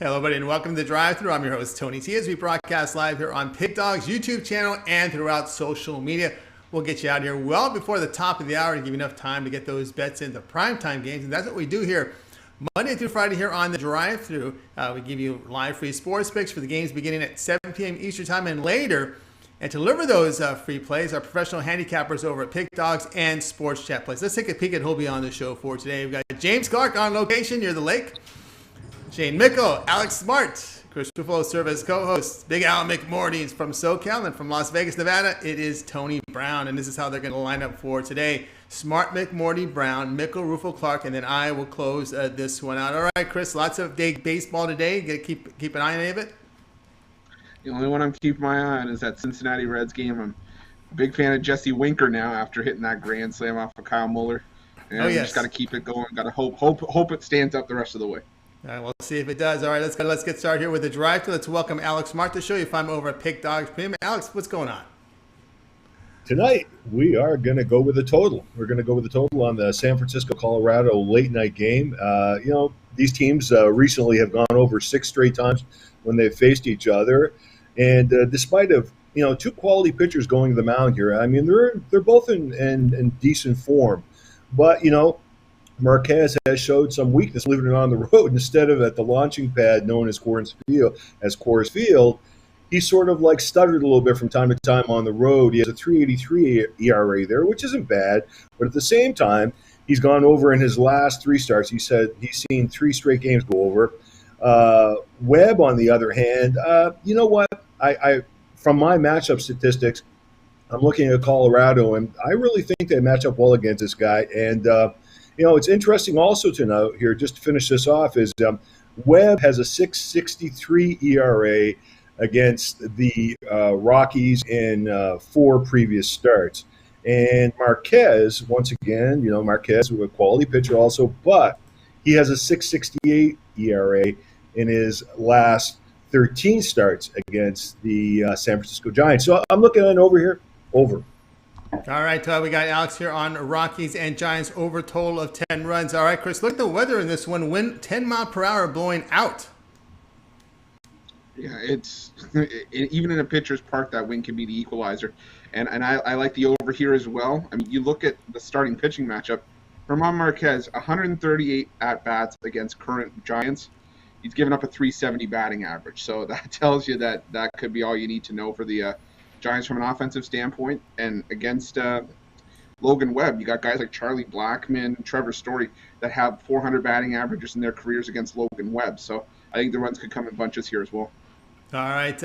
Hello, everybody, and welcome to Drive Thru. I'm your host, Tony T. As we broadcast live here on Pig Dog's YouTube channel and throughout social media. We'll get you out here well before the top of the hour to give you enough time to get those bets into primetime games. And that's what we do here Monday through Friday here on the Drive Thru. We give you live free sports picks for the games beginning at 7 p.m. Eastern Time and later. And to deliver those free plays, our professional handicappers over at Pig Dogs and Sports Chat Plays. Let's take a peek at who'll be on the show for today. We've got James Clark on location near the lake. Shane Mickle, Alex Smart, Chris Ruffolo serve as co-hosts. Big Al McMordie from SoCal, and from Las Vegas, Nevada, it is Tony Brown. And this is how they're going to line up for today. Smart, McMordie, Brown, Mickle, Ruffolo, Clark, and then I will close this one out. All right, Chris, lots of big baseball today. Got to keep an eye on any of it? The only one I'm keeping my eye on is that Cincinnati Reds game. I'm a big fan of Jesse Winker now after hitting that grand slam off of Kyle Muller. And we just got to keep it going. Got to hope it stands up the rest of the way. All right, we'll see if it does. All right, let's get started here with the drive. Let's welcome Alex Smart to the show. You find him over at Pig Dogs Premium. Alex, what's going on? Tonight, we are going to go with a total. We're going to go with a total on the San Francisco-Colorado late-night game. These teams recently have gone over 6 straight times when they've faced each other. And despite of two quality pitchers going to the mound here, I mean, they're both in decent form. But, Marquez has showed some weakness leaving it on the road instead of at the launching pad known as Coors Field. He sort of like stuttered a little bit from time to time on the road. He has a 3.83 ERA there, which isn't bad. But at the same time, he's gone over in his last 3 starts. He said he's seen 3 straight games go over. Webb, on the other hand, you know what? I from my matchup statistics, I'm looking at Colorado, and I really think they match up well against this guy. And it's interesting also to note here, just to finish this off, is Webb has a 6.63 ERA against the Rockies in 4 previous starts. And Marquez, once again, Marquez was a quality pitcher also, but he has a 6.68 ERA in his last 13 starts against the San Francisco Giants. So I'm looking at an over here. Over. All right, we got Alex here on Rockies and Giants over total of 10 runs. All right, Chris, look at the weather in this one. Wind 10 mile per hour blowing out. Yeah, it's even in a pitcher's park, that wind can be the equalizer. And I like the over here as well. I mean, you look at the starting pitching matchup. German Marquez, 138 at-bats against current Giants. He's given up a 370 batting average. So that tells you that could be all you need to know for the Giants from an offensive standpoint. And against Logan Webb, you got guys like Charlie Blackmon, Trevor Story that have 400 batting averages in their careers against Logan Webb. So I think the runs could come in bunches here as well. All right,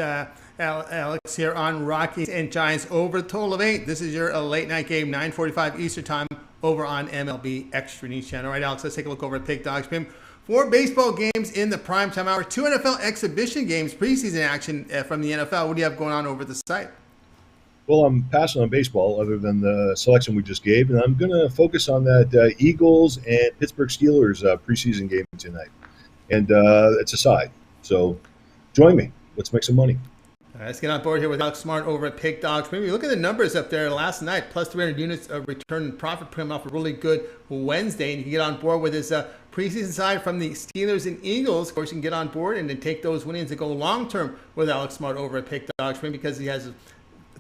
Alex here on Rockies and Giants over total of 8. This is your late night game, 9:45 Eastern Time over on MLB Extra News Channel. All right, Alex, let's take a look over at Pig Dogs Premium. 4 baseball games in the primetime hour, 2 NFL exhibition games, preseason action from the NFL. What do you have going on over at the site? Well, I'm passing on baseball other than the selection we just gave, and I'm going to focus on that Eagles and Pittsburgh Steelers preseason game tonight. And it's a side, so join me. Let's make some money. All right, let's get on board here with Alex Smart over at Pig Dogs. Maybe look at the numbers up there last night, plus 300 units of return profit put him off a really good Wednesday. And you can get on board with his preseason side from the Steelers and Eagles. Of course, you can get on board and then take those winnings and go long-term with Alex Smart over at Pig Dogs because he has a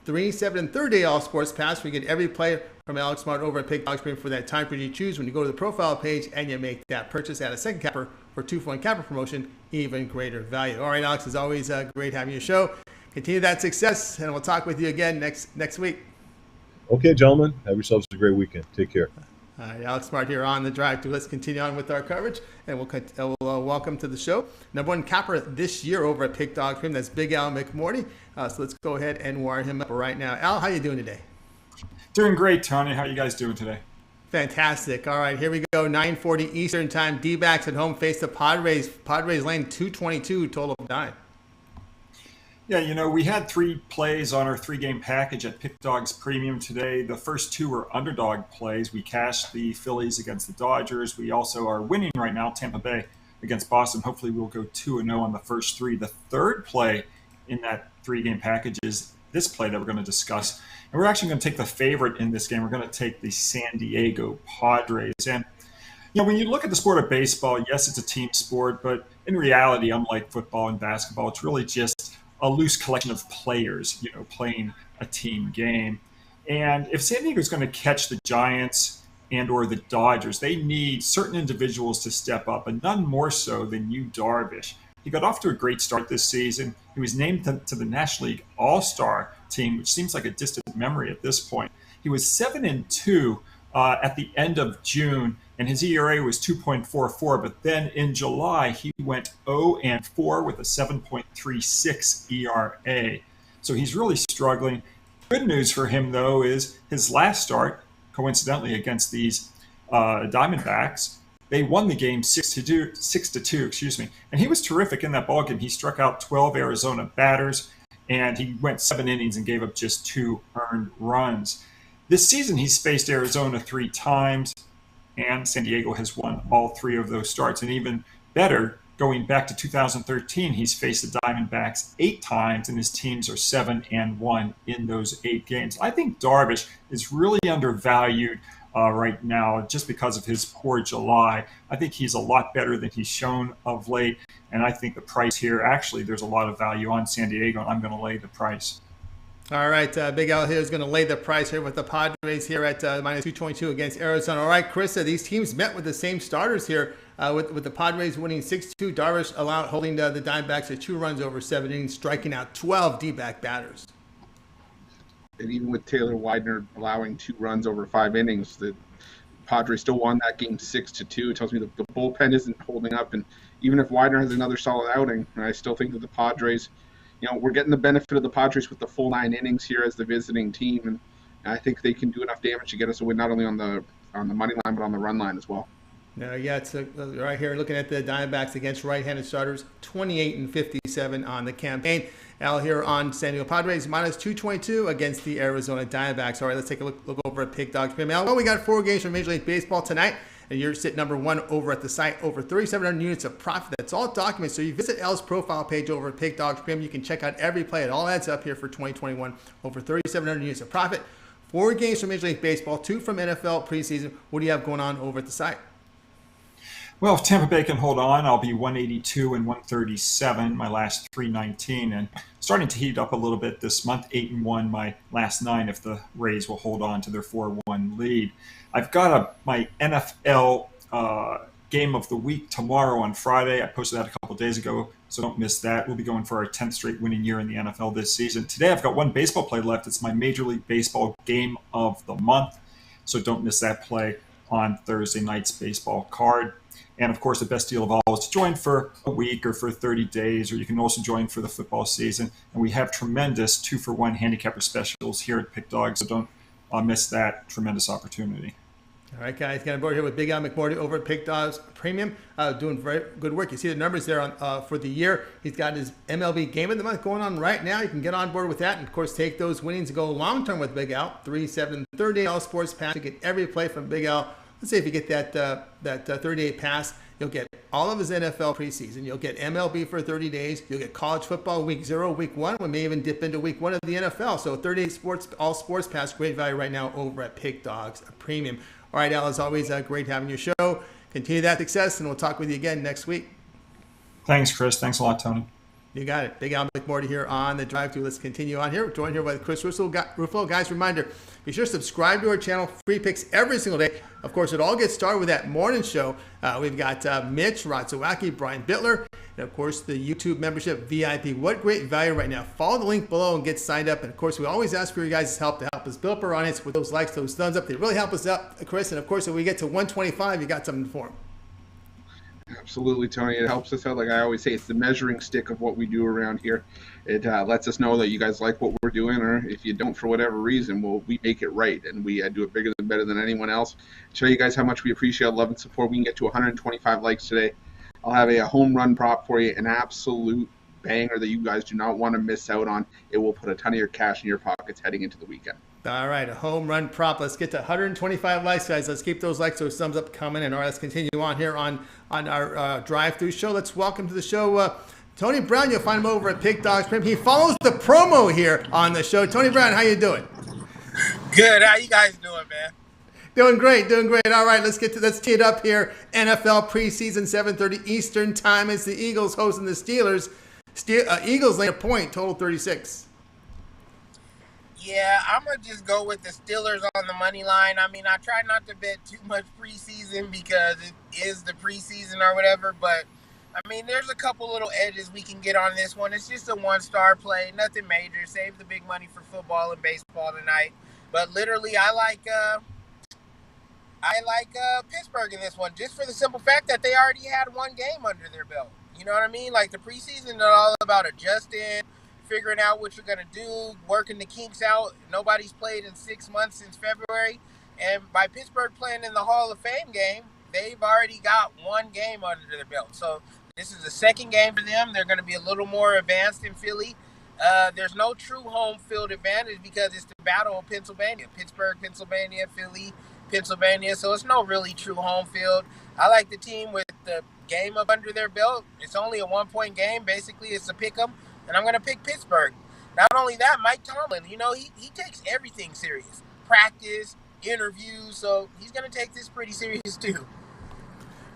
3, 7, and 3rd day all sports pass. We get every player from Alex Smart over at Pig Dogs for that time period you choose when you go to the profile page and you make that purchase at a second capper for 2-for-1 capper promotion, even greater value. All right, Alex, it's always great having you show. Continue that success, and we'll talk with you again next week. Okay, gentlemen. Have yourselves a great weekend. Take care. All right, Alex Smart here on the Drive Thru. Let's continue on with our coverage, and we'll welcome to the show #1 capper this year over at Pig Dog Premium. That's Big Al McMordie. So let's go ahead and wire him up right now. Al, how you doing today? Doing great, Tony. How you guys doing today? Fantastic. All right, here we go. 9:40 Eastern Time. D-backs at home face the Padres. Padres laying 222, total of 9. Yeah, we had 3 plays on our 3-game package at Pick Dogs Premium today. The first 2 were underdog plays. We cashed the Phillies against the Dodgers. We also are winning right now, Tampa Bay against Boston. Hopefully we'll go 2-0 on the first 3. The third play in that 3-game package is this play that we're going to discuss. And we're actually going to take the favorite in this game. We're going to take the San Diego Padres. And When you look at the sport of baseball, yes, it's a team sport, but in reality, unlike football and basketball, it's really just a loose collection of players, playing a team game. And if San Diego's going to catch the Giants and or the Dodgers, they need certain individuals to step up, and none more so than Yu Darvish. He got off to a great start this season. He was named to the National League All-Star team, which seems like a distant memory at this point. He was 7-2 at the end of June, and his ERA was 2.44. But then in July, he went 0-4 with a 7.36 ERA. So he's really struggling. Good news for him, though, is his last start, coincidentally against these Diamondbacks, they won the game 6-2, and he was terrific in that ballgame. He struck out 12 Arizona batters, and he went 7 innings and gave up just 2 earned runs. This season, he's faced Arizona 3 times, and San Diego has won all 3 of those starts. And even better, going back to 2013, he's faced the Diamondbacks 8 times, and his teams are 7-1 in those 8 games. I think Darvish is really undervalued right now just because of his poor July. I think he's a lot better than he's shown of late, and I think the price here, actually, there's a lot of value on San Diego, and I'm going to lay the price. All right, Big Al here is going to lay the price here with the Padres here at minus 222 against Arizona. All right, Chris, these teams met with the same starters here, with the Padres winning 6-2. Darvish holding the Diamondbacks at 2 runs over 7 innings, striking out 12 D-back batters. And even with Taylor Widener allowing 2 runs over 5 innings, the Padres still won that game 6-2. It tells me the bullpen isn't holding up, and even if Widener has another solid outing, I still think that the Padres, we're getting the benefit of the Padres with the full 9 innings here as the visiting team, and I think they can do enough damage to get us a win, not only on the money line but on the run line as well. It's right here looking at the Diamondbacks against right-handed starters, 28-57 on the campaign. Al here on San Diego Padres, minus 222 against the Arizona Diamondbacks. All right, let's take a look over at Pick Dogs. Al, we got 4 games from Major League Baseball tonight, and you're sitting number 1 over at the site, over 3,700 units of profit. That's all documented. So you visit Al's profile page over at Pick Dogs Premium. You can check out every play. It all adds up here for 2021. Over 3,700 units of profit. 4 games from Major League Baseball, 2 from NFL preseason. What do you have going on over at the site? Well, if Tampa Bay can hold on, I'll be 182 and 137, my last 319, and starting to heat up a little bit this month, 8-1, my last 9, if the Rays will hold on to their 4-1 lead. I've got my NFL game of the week tomorrow on Friday. I posted that a couple days ago, so don't miss that. We'll be going for our 10th straight winning year in the NFL this season. Today, I've got 1 baseball play left. It's my Major League Baseball game of the month, so don't miss that play on Thursday night's baseball card. And, of course, the best deal of all is to join for a week or for 30 days, or you can also join for the football season. And we have tremendous 2-for-1 handicapper specials here at Pick Dogs, so don't miss that tremendous opportunity. All right, guys, got on board here with Big Al McMordie over at Pick Dogs Premium, doing very good work. You see the numbers there for the year. He's got his MLB Game of the Month going on right now. You can get on board with that and, of course, take those winnings and go long-term with Big Al. 3-7-30 All Sports Pass to get every play from Big Al. Let's say if you get that 38 pass, you'll get all of his NFL preseason. You'll get MLB for 30 days. You'll get college football week 0, week 1. We may even dip into week 1 of the NFL. So 38 sports, all sports pass, great value right now over at Pick Dogs Premium. All right, Al, as always, great having your show. Continue that success, and we'll talk with you again next week. Thanks, Chris. Thanks a lot, Tony. You got it. Big Al McMordie here on the drive-thru. Let's continue on here. We're joined here by Chris Ruffolo. Guys, reminder, be sure to subscribe to our channel. Free picks every single day. Of course, it all gets started with that morning show. We've got Mitch, Ratzowacki, Brian Bittler, and, of course, the YouTube membership VIP. What great value right now. Follow the link below and get signed up. And, of course, we always ask for your guys' help to help us build up our audience with those likes, those thumbs up. They really help us out, Chris. And, of course, if we get to 125, you got something for them. Absolutely, Tony. It helps us out. Like I always say, it's the measuring stick of what we do around here. It lets us know that you guys like what we're doing, or if you don't for whatever reason, well, we make it right, and we do it bigger and better than anyone else. Show you guys how much we appreciate love and support. We can get to 125 likes today. I'll have a home run prop for you, an absolute banger that you guys do not want to miss out on. It will put a ton of your cash in your pockets heading into the weekend. All right, a home run prop. Let's get to 125 likes, guys. Let's keep those likes, those thumbs up coming in. All right, let's continue on here on our drive-through show. Let's welcome to the show Tony Brown. You'll find him over at Pick Dogs Premium. He follows the promo here on the show. Tony Brown, how you doing? Good. How you guys doing, man? Doing great, doing great. All right, let's tee it up here. NFL preseason, 7:30 Eastern time. It's the Eagles hosting the Steelers. Eagles lay a point, total 36. Yeah, I'm going to just go with the Steelers on the money line. I mean, I try not to bet too much preseason because it is the preseason or whatever, but I mean, there's a couple little edges we can get on this one. It's just a one-star play, nothing major. Save the big money for football and baseball tonight. But literally, I like Pittsburgh in this one, just for the simple fact that they already had one game under their belt. You know what I mean? Like, the preseason is all about adjusting, figuring out what you're going to do, working the kinks out. Nobody's played in 6 months since February. And by Pittsburgh playing in the Hall of Fame game, they've already got one game under their belt. So this is the second game for them. They're going to be a little more advanced in Philly. There's no true home field advantage because it's the Battle of Pennsylvania. Pittsburgh, Pennsylvania, Philly, Pennsylvania. So it's no really true home field. I like the team with the game up under their belt. It's only a 1-point game. Basically, it's a pick 'em. And I'm going to pick Pittsburgh. Not only that, Mike Tomlin, he takes everything serious. Practice, interviews. So he's going to take this pretty serious too.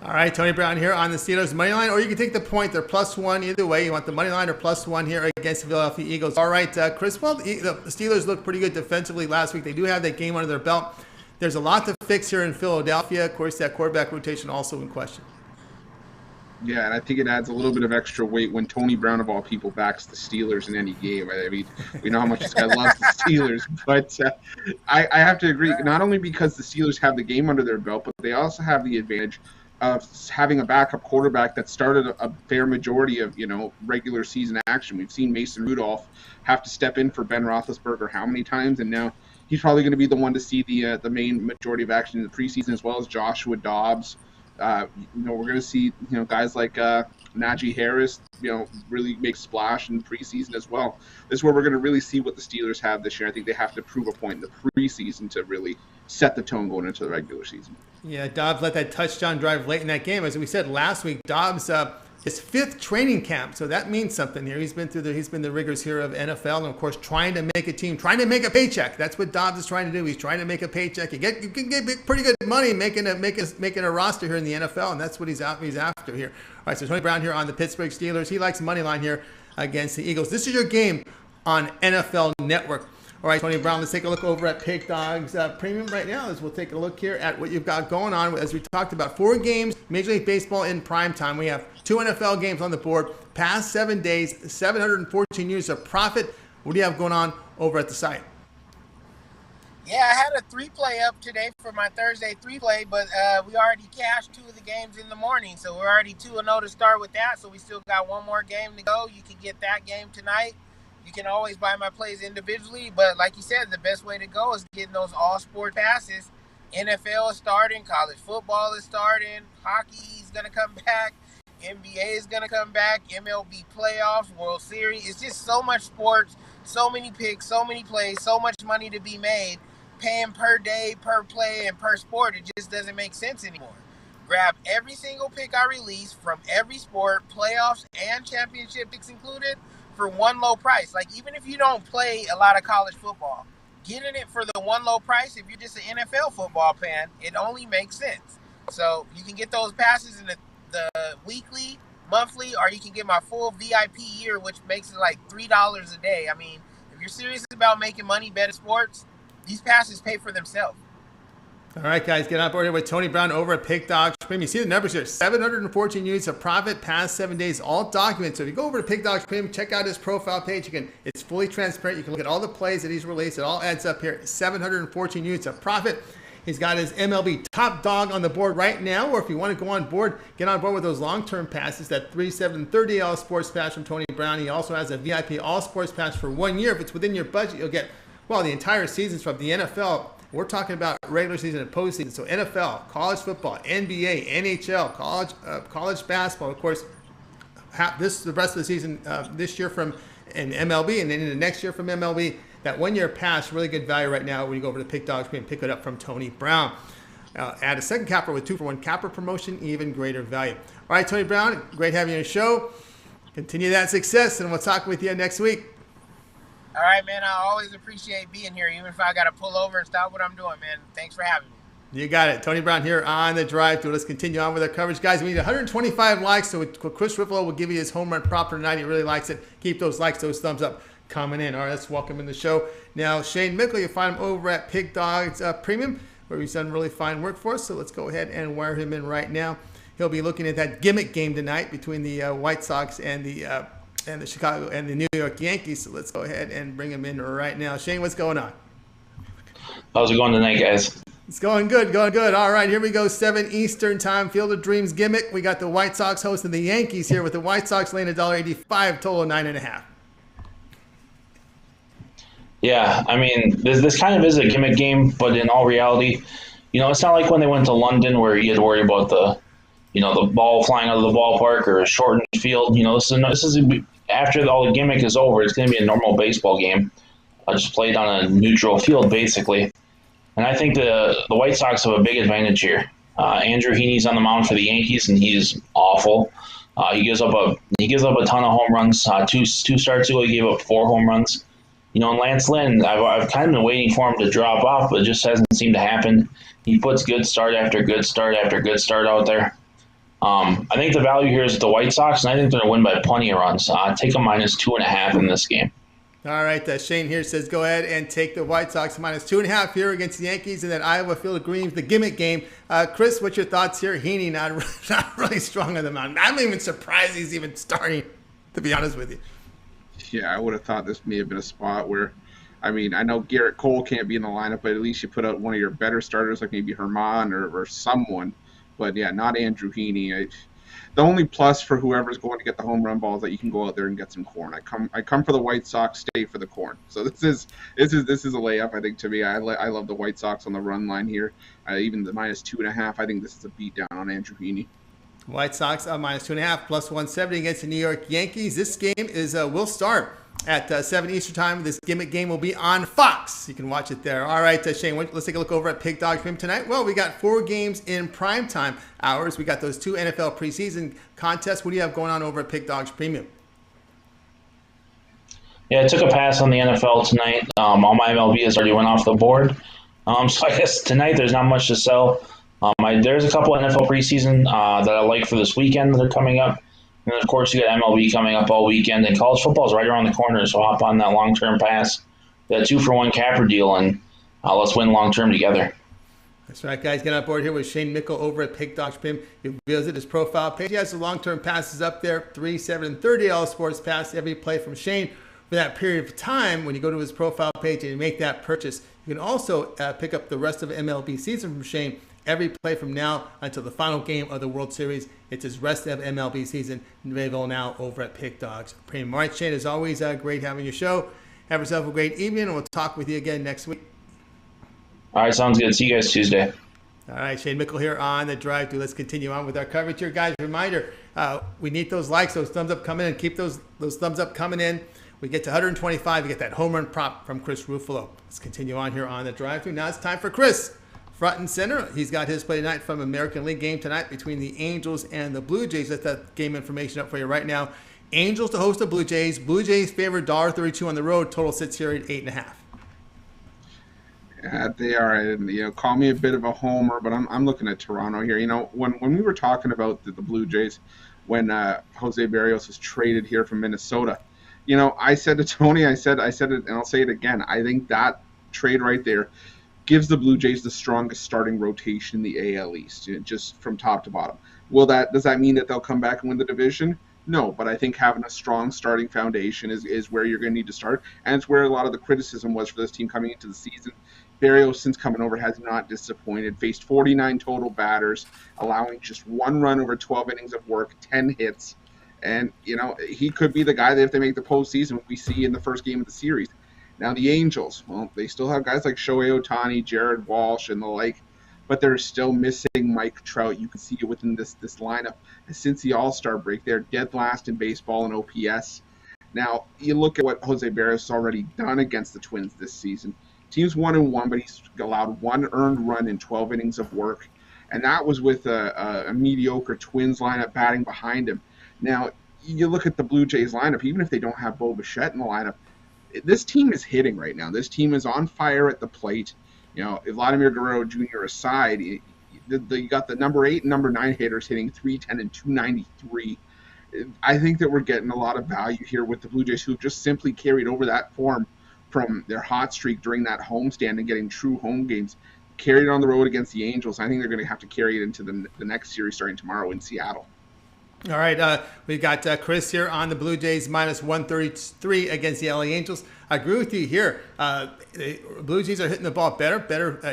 All right, Tony Brown here on the Steelers money line, or you can take the point. They're +1 either way. You want the money line or +1 here against the Philadelphia Eagles. All right, Chris. Well, the Steelers looked pretty good defensively last week. They do have that game under their belt. There's a lot to fix here in Philadelphia. Of course, that quarterback rotation also in question. Yeah, and I think it adds a little bit of extra weight when Tony Brown, of all people, backs the Steelers in any game. I mean, we know how much this guy loves the Steelers, but I have to agree, not only because the Steelers have the game under their belt, but they also have the advantage of having a backup quarterback that started a fair majority of, regular season action. We've seen Mason Rudolph have to step in for Ben Roethlisberger how many times, and now he's probably going to be the one to see the main majority of action in the preseason, as well as Joshua Dobbs. We're going to see, guys like Najee Harris, really make splash in the preseason as well. This is where we're going to really see what the Steelers have this year. I think they have to prove a point in the preseason to really set the tone going into the regular season. Yeah, Dobbs let that touchdown drive late in that game. As we said last week, Dobbs his 5th training camp, so that means something here. He's been the rigors here of NFL, and of course, trying to make a team, trying to make a paycheck. That's what Dobbs is trying to do. He's trying to make a paycheck. You can get pretty good money making a roster here in the NFL, and that's what he's after here. All right, so Tony Brown here on the Pittsburgh Steelers. He likes money line here against the Eagles. This is your game on NFL Network. All right, Tony Brown, let's take a look over at Pick Dogs Premium right now as we'll take a look here at what you've got going on. As we talked about, 4 games, Major League Baseball in prime time. We have 2 NFL games on the board. Past 7 days, 714 units of profit. What do you have going on over at the site? Yeah, I had a 3-play up today for my Thursday 3-play, but we already cashed 2 of the games in the morning. So we're already 2-0 to start with that. So we still got 1 more game to go. You can get that game tonight. You can always buy my plays individually, but like you said, the best way to go is getting those all-sport passes. NFL is starting, college football is starting, hockey is going to come back, NBA is going to come back, MLB playoffs, World Series. It's just so much sports, so many picks, so many plays, so much money to be made. Paying per day, per play, and per sport, it just doesn't make sense anymore. Grab every single pick I release from every sport, playoffs and championship picks included, for one low price. Like, even if you don't play a lot of college football, getting it for the one low price, if you're just an NFL football fan, it only makes sense. So you can get those passes in the weekly, monthly, or you can get my full VIP year, which makes it like $3 a day. I mean, if you're serious about making money betting sports, these passes pay for themselves. All right, guys, get on board here with Tony Brown over at Pick Dogs Premium. You see the numbers here, 714 units of profit past 7 days, all documented. So if you go over to Pick Dogs Premium, check out his profile page. It's fully transparent. You can look at all the plays that he's released. It all adds up here, 714 units of profit. He's got his MLB top dog on the board right now, or if you want to go on board, get on board with those long-term passes, that 3, 7, 30 All Sports Pass from Tony Brown. He also has a VIP All Sports Pass for 1 year. If it's within your budget, you'll get, the entire seasons from the NFL. We're talking about regular season and postseason. So NFL, college football, NBA, NHL, college basketball. Of course, the rest of the season this year from in MLB, and then into next year from MLB. That 1 year pass, really good value right now when you go over to Pick Dogs and pick it up from Tony Brown. Add a second capper with 2-for-1 capper promotion, even greater value. All right, Tony Brown, great having you on the show. Continue that success, and we'll talk with you next week. All right, man. I always appreciate being here, even if I got to pull over and stop what I'm doing, man. Thanks for having me. You got it. Tony Brown here on the drive through. Let's continue on with our coverage. Guys, we need 125 likes, so Chris Ruffolo will give you his home run prop for tonight. He really likes it. Keep those likes, those thumbs up coming in. All right, let's welcome in the show. Now, Shane Mickle, you'll find him over at Pig Dogs Premium, where he's done really fine work for us. So let's go ahead and wire him in right now. He'll be looking at that gimmick game tonight between the White Sox and the Chicago and the New York Yankees. So let's go ahead and bring him in right now. Shane, what's going on? How's it going tonight, guys? It's going good, going good. All right, here we go. 7 Eastern time, Field of Dreams gimmick. We got the White Sox hosting the Yankees here with the White Sox laying $1.85, total 9.5. Yeah, I mean, this kind of is a gimmick game, but in all reality, it's not like when they went to London where you had to worry about the ball flying out of the ballpark or a shortened field. This is after all the gimmick is over, it's going to be a normal baseball game, just played on a neutral field, basically. And I think the White Sox have a big advantage here. Andrew Heaney's on the mound for the Yankees, and he's awful. He gives up a ton of home runs. Two starts ago, he gave up 4 home runs. And Lance Lynn, I've kind of been waiting for him to drop off, but it just hasn't seemed to happen. He puts good start after good start after good start out there. I think the value here is the White Sox, and I think they're going to win by plenty of runs. Take a -2.5 in this game. All right, Shane here says go ahead and take the White Sox -2.5 here against the Yankees in that Iowa Field of Dreams, the gimmick game. Chris, what's your thoughts here? Heaney not really strong on the mound. I'm even surprised he's even starting, to be honest with you. Yeah, I would have thought this may have been a spot where, I know Garrett Cole can't be in the lineup, but at least you put out one of your better starters like maybe Herman or someone. But yeah, not Andrew Heaney. The only plus for whoever's going to get the home run ball is that you can go out there and get some corn. I come for the White Sox, stay for the corn. So this is a layup, I think, to me. I love the White Sox on the run line here. Even the -2.5, I think this is a beatdown on Andrew Heaney. White Sox -2.5 +170 against the New York Yankees. This game will start at 7 Eastern time. This gimmick game will be on Fox. You can watch it there. All right, Shane, let's take a look over at Pig Dog Premium tonight. Well, we got 4 games in primetime hours. We got those 2 NFL preseason contests. What do you have going on over at Pig Dogs Premium? Yeah, I took a pass on the NFL tonight. All my MLB has already went off the board. So I guess tonight there's not much to sell. There's a couple NFL preseason that I like for this weekend that are coming up. And then, of course, you got MLB coming up all weekend, and college football is right around the corner, so hop on that long-term pass, that 2-for-1 capper deal, and let's win long-term together. That's right, guys. Get on board here with Shane Mickle over at Pig Dogs Premium. You visit his profile page. He has the long-term passes up there, 3, 7, and $30 sports pass every play from Shane for that period of time. When you go to his profile page and you make that purchase, you can also pick up the rest of MLB season from Shane every play from now until the final game of the World Series. It's his rest of MLB season available now over at Pig Dogs Premium. All right, Shane, as always, great having your show. Have yourself a great evening, and we'll talk with you again next week. All right, sounds good. See you guys Tuesday. All right, Shane Mickle here on the drive through. Let's continue on with our coverage here, guys. Reminder, we need those likes, those thumbs up coming in. Keep those thumbs up coming in. We get to 125. We get that home run prop from Chris Ruffolo. Let's continue on here on the drive through. Now it's time for Chris. Front and center. He's got his play tonight from American League game tonight between the Angels and the Blue Jays. Let's that game information up for you right now. Angels to host the Blue Jays. Blue Jays favored $1.32 on the road. Total sits here at 8.5. Yeah, they are. And, call me a bit of a homer, but I'm looking at Toronto here. When we were talking about the Blue Jays, when Jose Berrios was traded here from Minnesota, I said to Tony, I said it, and I'll say it again. I think that trade right there gives the Blue Jays the strongest starting rotation in the AL East, just from top to bottom. Does that mean that they'll come back and win the division? No, but I think having a strong starting foundation is where you're going to need to start, and it's where a lot of the criticism was for this team coming into the season. Berrios, since coming over, has not disappointed. Faced 49 total batters, allowing just 1 run over 12 innings of work, 10 hits. And, he could be the guy that if they make the postseason, we see in the first game of the series. Now, the Angels, well, they still have guys like Shohei Ohtani, Jared Walsh, and the like, but they're still missing Mike Trout. You can see it within this lineup. Since the All-Star break, they're dead last in baseball and OPS. Now, you look at what Jose Berrios has already done against the Twins this season. Team's 1-1, but he's allowed 1 earned run in 12 innings of work, and that was with a mediocre Twins lineup batting behind him. Now, you look at the Blue Jays lineup, even if they don't have Bo Bichette in the lineup, this team is hitting right now. This team is on fire at the plate. You know, if Vladimir Guerrero Jr. aside, you got the number 8 and number 9 hitters hitting 310 and 293. I think that we're getting a lot of value here with the Blue Jays, who just simply carried over that form from their hot streak during that homestand and getting true home games. Carried it on the road against the Angels. I think they're going to have to carry it into the next series starting tomorrow in Seattle. All right, we got Chris here on the Blue Jays minus 133 against the LA Angels. I agree with you here. The Blue Jays are hitting the ball better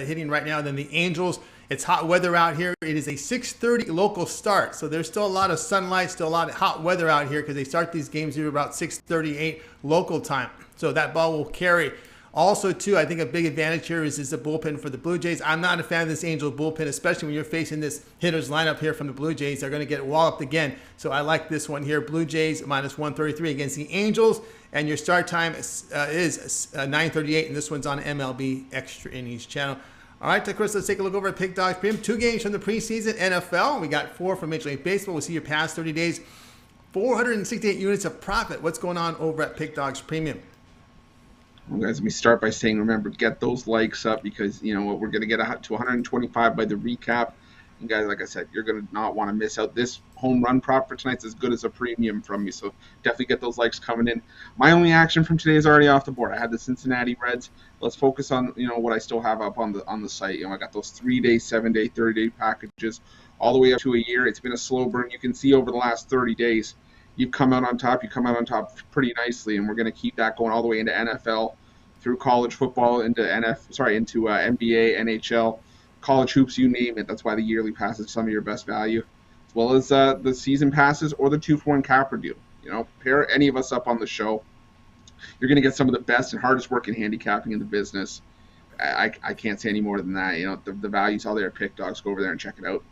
hitting right now than the Angels. It's hot weather out here. It is a 6:30 local start, so there's still a lot of sunlight, still a lot of hot weather out here because they start these games here about 6:38 local time. So that ball will carry. Also, too, I think a big advantage here is the bullpen for the Blue Jays. I'm not a fan of this Angel bullpen, especially when you're facing this hitters lineup here from the Blue Jays. They're going to get walloped again. So I like this one here. Blue Jays minus 133 against the Angels. And your start time is 9:38, and this one's on MLB Extra Innings channel. All right, Chris, let's take a look over at Pick Dogs Premium. 2 games from the preseason NFL. We got 4 from Major League Baseball. We'll see your past 30 days. 468 units of profit. What's going on over at Pick Dogs Premium? Well, guys, let me start by saying, remember, get those likes up because, you know what, we're going to get to 125 by the recap. And, guys, like I said, you're going to not want to miss out. This home run prop for tonight's as good as a premium from me, so definitely get those likes coming in. My only action from today is already off the board. I had the Cincinnati Reds. Let's focus on, you know, what I still have up on the site. You know, I got those 3-day, 7-day, 30-day packages all the way up to a year. It's been a slow burn. You can see over the last 30 days, you've come out on top. You come out on top pretty nicely, and we're going to keep that going all the way into NFL, through college football, into NBA, NHL, college hoops, you name it. That's why the yearly pass is some of your best value, as well as the season passes or the 2-for-1 capper deal. You know, pair any of us up on the show. You're going to get some of the best and hardest working handicapping in the business. I can't say any more than that. You know, the value's all there at Pick Dogs. Go over there and check it out.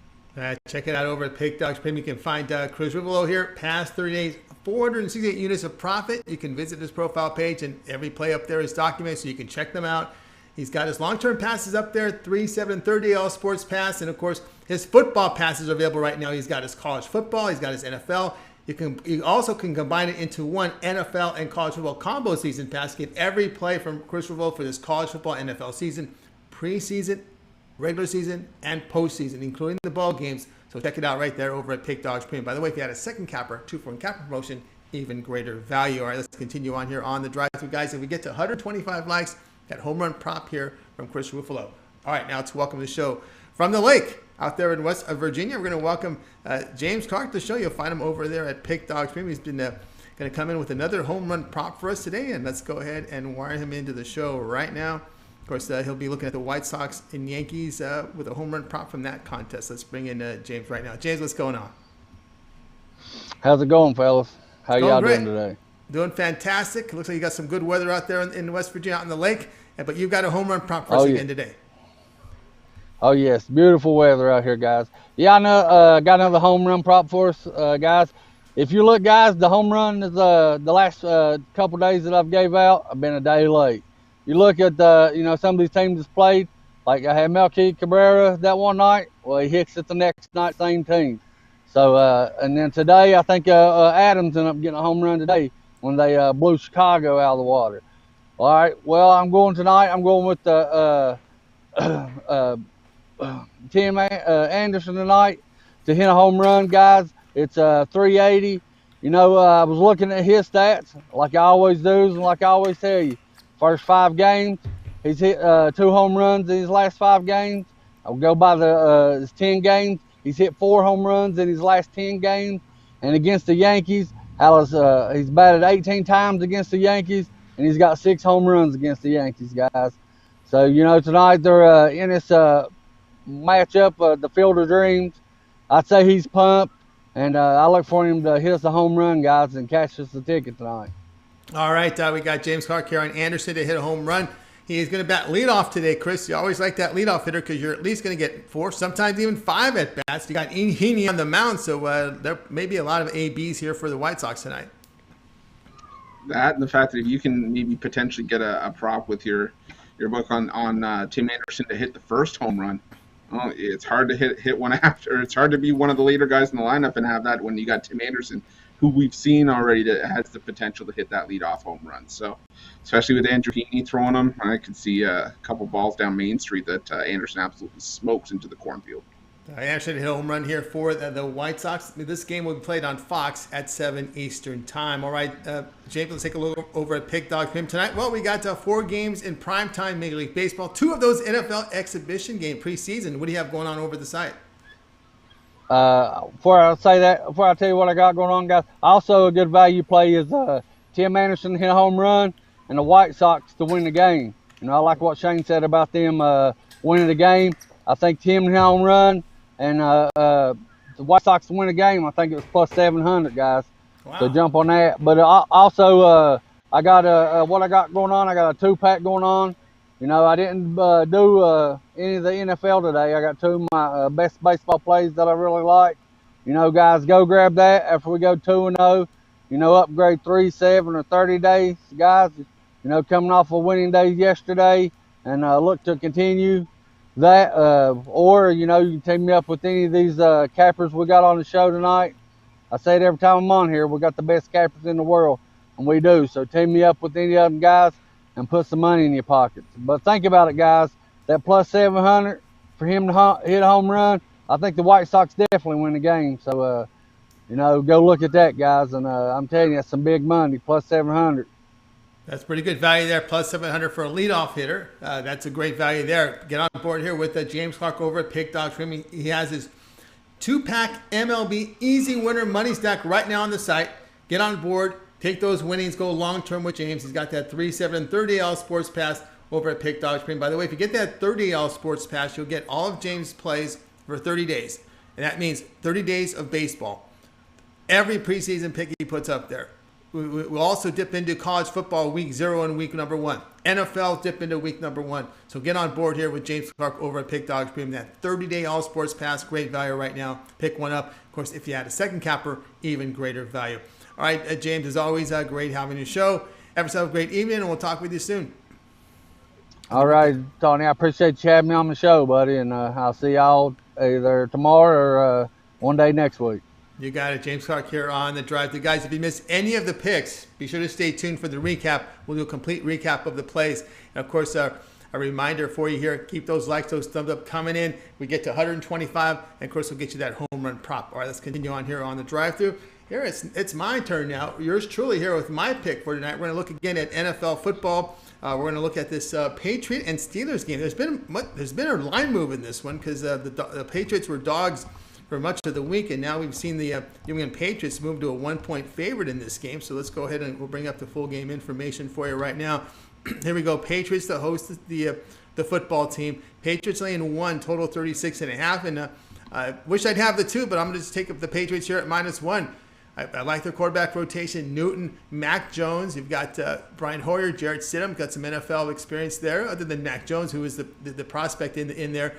Check it out over at Pick Dogs Premium. You can find Chris Ruffolo here. Past 30 days, 468 units of profit. You can visit his profile page, and every play up there is documented, so you can check them out. He's got his long-term passes up there, 3, 7, 30 all sports pass, and of course his football passes are available right now. He's got his college football, he's got his NFL. You also can combine it into one NFL and college football combo season pass. Get every play from Chris Ruffolo for this college football NFL season, preseason, regular season, and postseason, including the ball games. So check it out right there over at Pick Dogs Premium. By the way, if you had a second capper, 2-for-1 capper promotion, even greater value. All right, let's continue on here on the drive-thru, guys. If we get to 125 likes, that home run prop here from Chris Ruffolo. All right, now let's welcome the show from the lake out there in West Virginia. We're going to welcome James Clark to the show. You'll find him over there at Pick Dogs Premium. He's been going to come in with another home run prop for us today, and let's go ahead and wire him into the show right now. Of course, he'll be looking at the White Sox and Yankees with a home run prop from that contest. Let's bring in James right now. James, what's going on? How's it going, fellas? How y'all doing today? Doing fantastic. Looks like you got some good weather out there in West Virginia, out in the lake. But you've got a home run prop for us again today. Oh, yes. Beautiful weather out here, guys. Yeah, I know. Got another home run prop for us, guys. If you look, guys, the home run is the last couple days that I've gave out, I've been a day late. You look at some of these teams that's played, like I had Melky Cabrera that one night. Well, he hits it the next night, same team. So, and then today, I think Adams ended up getting a home run today when they blew Chicago out of the water. All right, well, I'm going tonight. I'm going with Tim Anderson tonight to hit a home run, guys. It's 380. You know, I was looking at his stats, like I always do, and like I always tell you. First 5 games, he's hit 2 home runs in his last 5 games. I'll go by his 10 games. He's hit 4 home runs in his last 10 games. And against the Yankees, he's batted 18 times against the Yankees, and he's got 6 home runs against the Yankees, guys. So, you know, tonight they're in this matchup, the Field of Dreams. I'd say he's pumped, and I look for him to hit us a home run, guys, and cash us the ticket tonight. All right, we got James Clark here on Anderson to hit a home run. He is going to bat leadoff today, Chris. You always like that leadoff hitter because you're at least going to get 4, sometimes even 5 at bats. You got Heaney on the mound, so there may be a lot of ABs here for the White Sox tonight. That and the fact that if you can maybe potentially get a prop with your book on Tim Anderson to hit the first home run. Oh, it's hard to hit one after. It's hard to be one of the later guys in the lineup and have that when you got Tim Anderson who we've seen already that has the potential to hit that leadoff home run. So, especially with Andrew Heaney throwing them, I could see a couple balls down Main Street that Anderson absolutely smokes into the cornfield. Anderson hit a home run here for the White Sox. This game will be played on Fox at 7 Eastern time. All right, James, let's take a look over at Pick Dog Pim tonight. Well, we got 4 games in primetime Major League Baseball. 2 of those NFL exhibition game preseason. What do you have going on over the site? Before I tell you what I got going on, guys, also a good value play is Tim Anderson hit a home run and the White Sox to win the game. You know, I like what Shane said about them winning the game. I think Tim hit a home run and the White Sox to win the game. I think it was plus 700, guys. Wow. So jump on that. But also, I got what I got going on. I got a 2-pack going on. You know, I didn't do any of the NFL today. I got 2 of my best baseball plays that I really like. You know, guys, go grab that after we go 2-0. You know, upgrade 3, 7, or 30 days, guys. You know, coming off a winning day yesterday, and look to continue that. Or, you know, you can take me up with any of these cappers we got on the show tonight. I say it every time I'm on here. We got the best cappers in the world, and we do. So take me up with any of them, guys, and put some money in your pockets. But think about it, guys. That plus 700 for him to hit a home run, I think the White Sox definitely win the game. So, you know, go look at that, guys. And I'm telling you, that's some big money, plus 700. That's pretty good value there, plus 700 for a leadoff hitter. That's a great value there. Get on board here with James Clark over at Pick Dog Trim. He has his 2-pack MLB Easy Winner Money Stack right now on the site. Get on board. Take those winnings, go long-term with James. He's got that 3, 7, and 30-AL Sports Pass over at Pick Dog Screen. By the way, if you get that 30-AL Sports Pass, you'll get all of James' plays for 30 days. And that means 30 days of baseball. Every preseason pick he puts up there. We'll also dip into college football week 0 and week number 1. NFL dip into week number 1. So get on board here with James Clark over at Pick Dog Screen. That 30-day All Sports Pass, great value right now. Pick one up. Of course, if you add a second capper, even greater value. All right, James, as always, great having your show. Have yourself a great evening, and we'll talk with you soon. All right, Tony, I appreciate you having me on the show, buddy, and I'll see y'all either tomorrow or one day next week. You got it. James Clark here on The Drive Thru. Guys, if you missed any of the picks, be sure to stay tuned for the recap. We'll do a complete recap of the plays. And, of course, a reminder for you here, keep those likes, those thumbs up coming in. We get to 125, and, of course, we'll get you that home run prop. All right, let's continue on here on The Drive Thru. Here, it's my turn now. Yours truly here with my pick for tonight. We're going to look again at NFL football. We're going to look at this Patriot and Steelers game. There's been a line move in this one because the Patriots were dogs for much of the week, and now we've seen the New England Patriots move to a 1-point favorite in this game. So let's go ahead and we'll bring up the full game information for you right now. Here we go. Patriots to host the football team. Patriots laying 1, total 36.5. And I wish I'd have the 2, but I'm going to just take up the Patriots here at -1. I like their quarterback rotation. Newton, Mac Jones. You've got Brian Hoyer, Jarrett Stidham. Got some NFL experience there, other than Mac Jones, who is the prospect in there.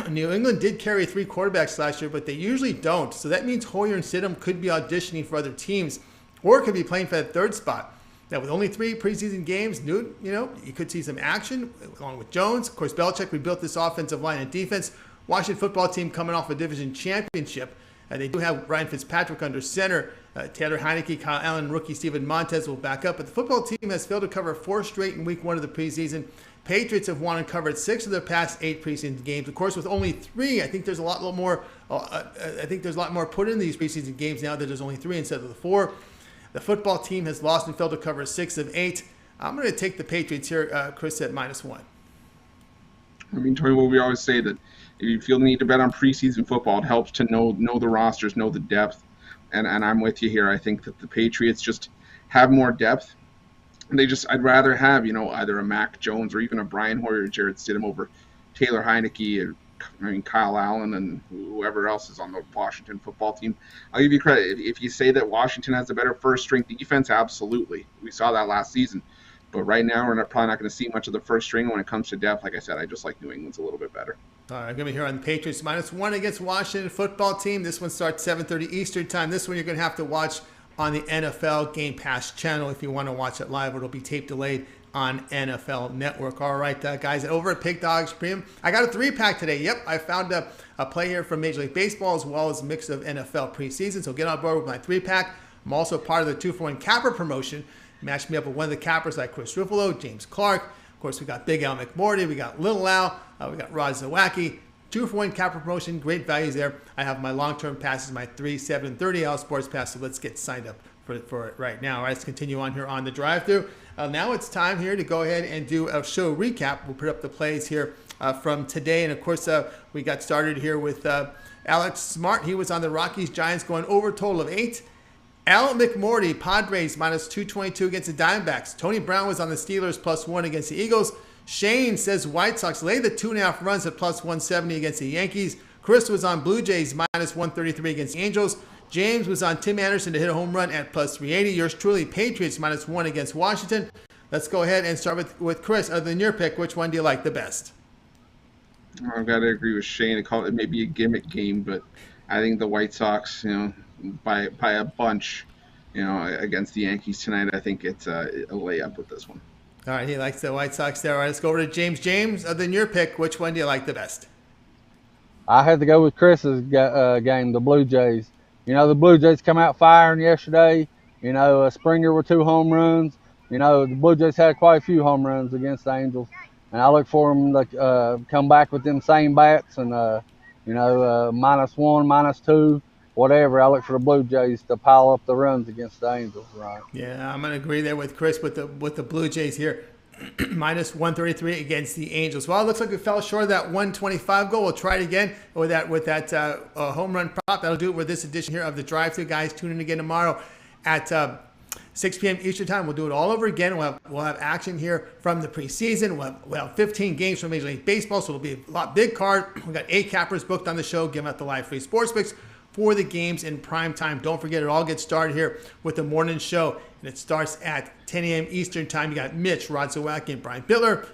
New England did carry 3 quarterbacks last year, but they usually don't. So that means Hoyer and Stidham could be auditioning for other teams or could be playing for that 3rd spot. Now, with only 3 preseason games, Newton, you could see some action along with Jones. Of course, Belichick rebuilt this offensive line and defense. Washington football team coming off a division championship. They do have Ryan Fitzpatrick under center. Taylor Heineke, Kyle Allen, rookie Steven Montez will back up. But the football team has failed to cover 4 straight in week 1 of the preseason. Patriots have won and covered 6 of their past 8 preseason games. Of course, with only 3, I think there's a lot more. I think there's a lot more put in these preseason games now that there's only 3 instead of the 4. The football team has lost and failed to cover 6 of 8. I'm going to take the Patriots here, Chris, at -1. I mean, Tony, what we always say that if you feel the need to bet on preseason football, it helps to know the rosters, know the depth. And I'm with you here. I think that the Patriots just have more depth. And I'd rather have, either a Mac Jones or even a Brian Hoyer or Jarrett Stidham over Taylor Heineke or Kyle Allen and whoever else is on the Washington football team. I'll give you credit. If you say that Washington has a better first-string defense, absolutely. We saw that last season. But right now, we're probably not going to see much of the first string when it comes to depth. Like I said, I just like New England's a little bit better. All right, I'm going to be here on the Patriots -1 against Washington football team. This one starts 7:30 Eastern time. This one you're going to have to watch on the NFL Game Pass channel if you want to watch it live. It'll be tape delayed on NFL Network. All right, guys, over at Pick Dogs Premium, I got a 3-pack today. Yep, I found a play here from Major League Baseball as well as a mix of NFL preseason. So get on board with my 3-pack. I'm also part of the 2-for-1 Capper promotion. Match me up with one of the cappers like Chris Ruffolo, James Clark. Of course, we got Big Al McMordie. We got Little Al. We got Rod Zawacki. 2-for-1 Capper promotion. Great values there. I have my long-term passes, my 3, 7, and 30 Al Sports Pass. So let's get signed up for it right now. All right, let's continue on here on the drive-thru. Now it's time here to go ahead and do a show recap. We'll put up the plays here from today. And, of course, we got started here with Alex Smart. He was on the Rockies Giants going over a total of 8. Al McMordie, Padres minus 222 against the Diamondbacks. Tony Brown was on the Steelers plus 1 against the Eagles. Shane says White Sox lay the 2.5 runs at plus 170 against the Yankees. Chris was on Blue Jays minus 133 against the Angels. James was on Tim Anderson to hit a home run at plus 380. Yours truly, Patriots minus 1 against Washington. Let's go ahead and start with Chris. Other than your pick, which one do you like the best? I've got to agree with Shane. It may be a gimmick game, but I think the White Sox, by a bunch, against the Yankees tonight. I think it's a layup with this one. All right, he likes the White Sox there. All right, let's go over to James. James, other than your pick, which one do you like the best? I had to go with Chris's game, the Blue Jays. The Blue Jays come out firing yesterday. Springer with 2 home runs. The Blue Jays had quite a few home runs against the Angels. And I look for them to come back with them same bats and, -1, -2, whatever. I look for the Blue Jays to pile up the runs against the Angels, right? Yeah, I'm going to agree there with Chris with the Blue Jays here. minus 133 against the Angels. Well, it looks like we fell short of that 125 goal. We'll try it again with that home run prop. That'll do it with this edition here of the Drive-Thru. Guys, tune in again tomorrow at 6 p.m. Eastern Time. We'll do it all over again. We'll have action here from the preseason. We'll have 15 games from Major League Baseball, so it'll be a big card. We've got 8 cappers booked on the show, giving out the live free sports picks for the games in prime time. Don't forget, it all gets started here with the morning show, and it starts at 10 a.m. Eastern Time. You got Mitch, Rod Zawacki, and Brian Bittler.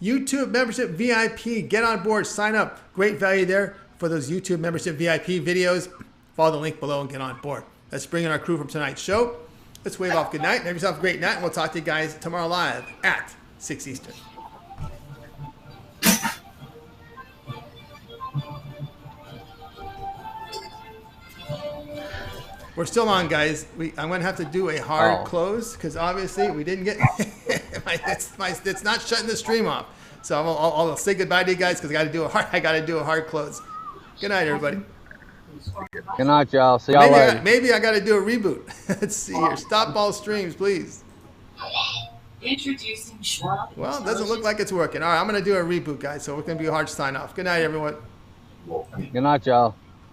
YouTube membership VIP. Get on board. Sign up. Great value there for those YouTube membership VIP videos. Follow the link below and get on board. Let's bring in our crew from tonight's show. Let's wave off good night. Have yourself a great night, and we'll talk to you guys tomorrow live at 6 Eastern. We're still on, guys. I'm going to have to do a hard close because obviously we didn't get it's not shutting the stream off. So I'll say goodbye to you guys because I got to do a hard close. Good night, everybody. Good night, y'all. See y'all later. Maybe I got to do a reboot. Let's see here. Stop all streams, please. Introducing Schwab. Well, it doesn't look like it's working. All right, I'm going to do a reboot, guys. So we're going to be a hard sign off. Good night, everyone. Good night, y'all.